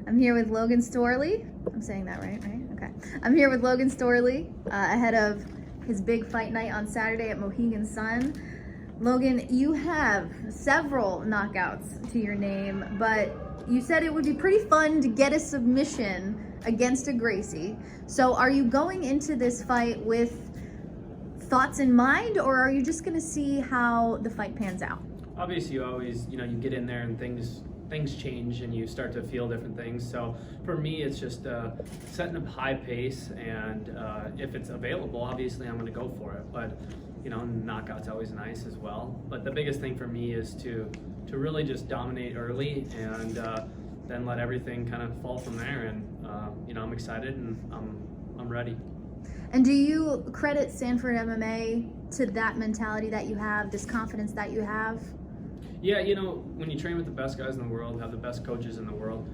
I'm here with Logan Storley. I'm saying that right? Okay. I'm here with Logan Storley ahead of his big fight night on Saturday at Mohegan Sun. Logan, you have several knockouts to your name, but you said it would be pretty fun to get a submission against a Gracie. So are you going into this fight with thoughts in mind, or are you just going to see how the fight pans out? Obviously, you always, you get in there and things change and you start to feel different things. So for me, it's just setting a high pace, and if it's available, obviously I'm going to go for it. But knockout's always nice as well. But the biggest thing for me is to really just dominate early, and then let everything kind of fall from there. And I'm excited and I'm ready. And do you credit Sanford MMA to that mentality that you have, this confidence that you have? Yeah, when you train with the best guys in the world, have the best coaches in the world,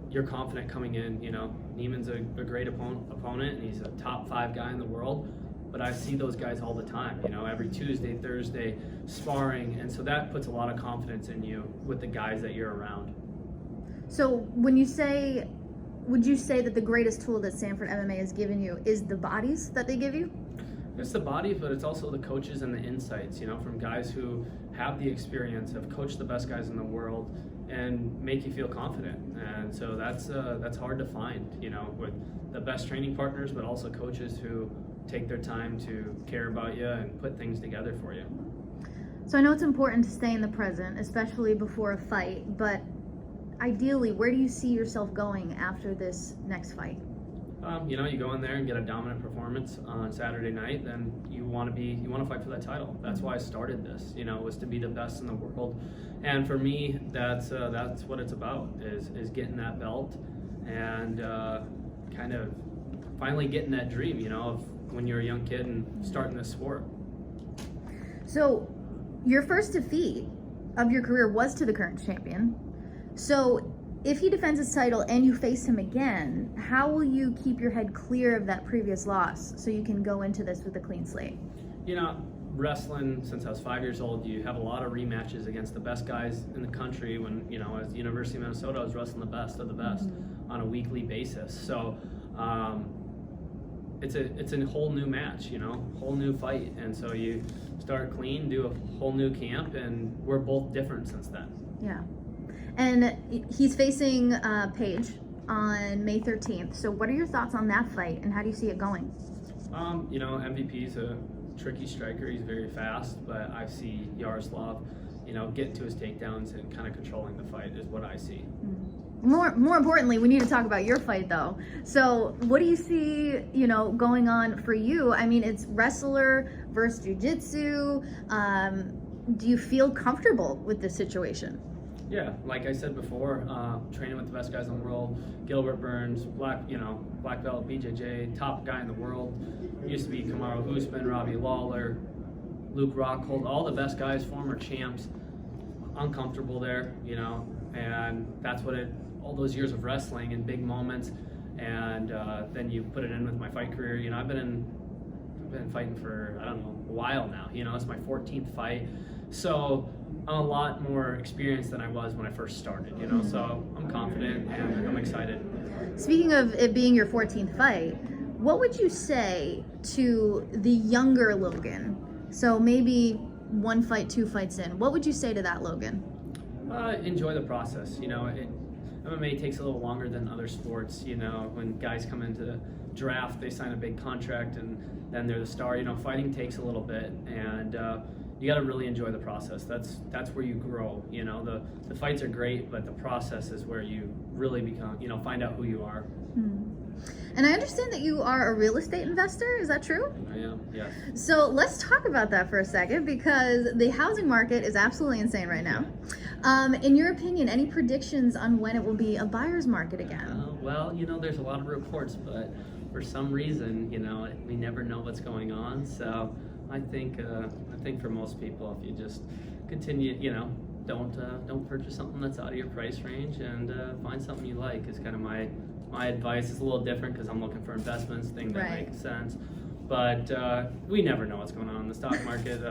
you're confident coming in. Neiman's a great opponent, and he's a top 5 guy in the world. But I see those guys all the time, every Tuesday, Thursday, sparring. And so that puts a lot of confidence in you with the guys that you're around. So would you say that the greatest tool that Sanford MMA has given you is the bodies that they give you? It's the bodies, but it's also the coaches and the insights, from guys who have the experience, have coached the best guys in the world, and make you feel confident. And so that's hard to find, with the best training partners, but also coaches who take their time to care about you and put things together for you. So I know it's important to stay in the present, especially before a fight, but ideally, where do you see yourself going after this next fight? You go in there and get a dominant performance on Saturday night, then you want to fight for that title. That's why I started this, was to be the best in the world. And for me, that's what it's about, is getting that belt and kind of finally getting that dream, of when you're a young kid and starting this sport. So your first defeat of your career was to the current champion. So if he defends his title and you face him again, how will you keep your head clear of that previous loss so you can go into this with a clean slate? Wrestling since I was 5 years old, you have a lot of rematches against the best guys in the country. When, at the University of Minnesota, I was wrestling the best of the best on a weekly basis. So it's a whole new match, whole new fight. And so you start clean, do a whole new camp, and we're both different since then. Yeah. And he's facing Paige on May 13th. So what are your thoughts on that fight, and how do you see it going? MVP's a tricky striker. He's very fast, but I see Yaroslav, getting to his takedowns and kind of controlling the fight is what I see. More importantly, we need to talk about your fight, though. So what do you see, going on for you? I mean, it's wrestler versus jiu-jitsu. Do you feel comfortable with this situation? Yeah, like I said before, training with the best guys in the world, Gilbert Burns, black belt, BJJ, top guy in the world. Used to be Kamaru Usman, Robbie Lawler, Luke Rockhold, all the best guys, former champs. Uncomfortable there, and that's what all those years of wrestling and big moments, and then you put it in with my fight career. I've been fighting for, I don't know, a while now. It's my 14th fight. So I'm a lot more experienced than I was when I first started, so I'm confident and I'm excited. Speaking of it being your 14th fight, what would you say to the younger Logan? So maybe 1 fight, 2 fights in. What would you say to that Logan? Enjoy the process. MMA takes a little longer than other sports. When guys come into the draft, they sign a big contract and then they're the star. Fighting takes a little bit, and you got to really enjoy the process. That's where you grow. The fights are great, but the process is where you really become, find out who you are. And I understand that you are a real estate investor. Is that true? I am, yes. So let's talk about that for a second, because the housing market is absolutely insane right now. In your opinion, any predictions on when it will be a buyer's market again? Well, there's a lot of reports, but for some reason, we never know what's going on. So I think for most people, if you just continue, don't purchase something that's out of your price range, and find something you like is kind of my advice. Is a little different because I'm looking for investments, things that make sense. But we never know what's going on in the stock market,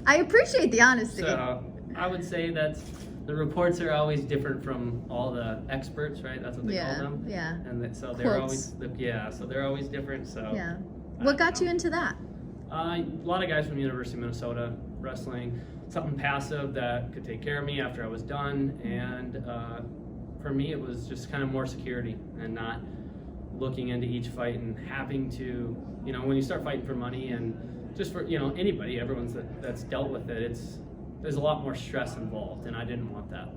I appreciate the honesty. So I would say that's the reports are always different from all the experts, right? That's what they call them. Yeah. And so they're Quotes. always, so they're always different. So Yeah. What got you into that? a lot of guys from University of Minnesota wrestling, something passive that could take care of me after I was done, and for me it was just kind of more security and not looking into each fight and having to, when you start fighting for money and just for anybody, everyone's that's dealt with it, there's a lot more stress involved, and I didn't want that.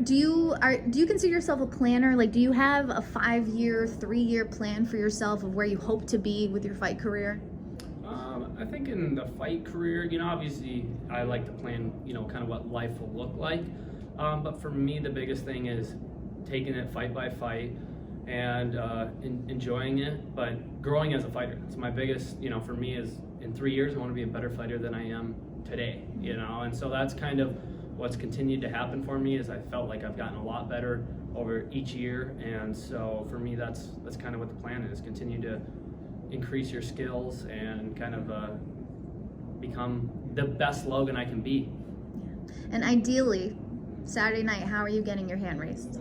Do you consider yourself a planner? Like, do you have a 5-year, 3-year plan for yourself of where you hope to be with your fight career? I think in the fight career, obviously I like to plan, kind of what life will look like. But for me, the biggest thing is taking it fight by fight and enjoying it, but growing as a fighter. It's my biggest, for me is in 3 years, I want to be a better fighter than I am today, and so that's kind of what's continued to happen for me is I felt like I've gotten a lot better over each year, and so for me that's kind of what the plan is, continue to increase your skills and kind of become the best Logan I can be. And ideally, Saturday night, how are you getting your hand raised?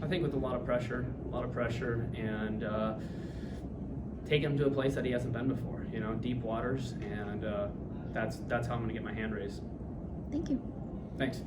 I think with a lot of pressure, and take him to a place that he hasn't been before, deep waters, and that's how I'm going to get my hand raised. Thank you. Thanks.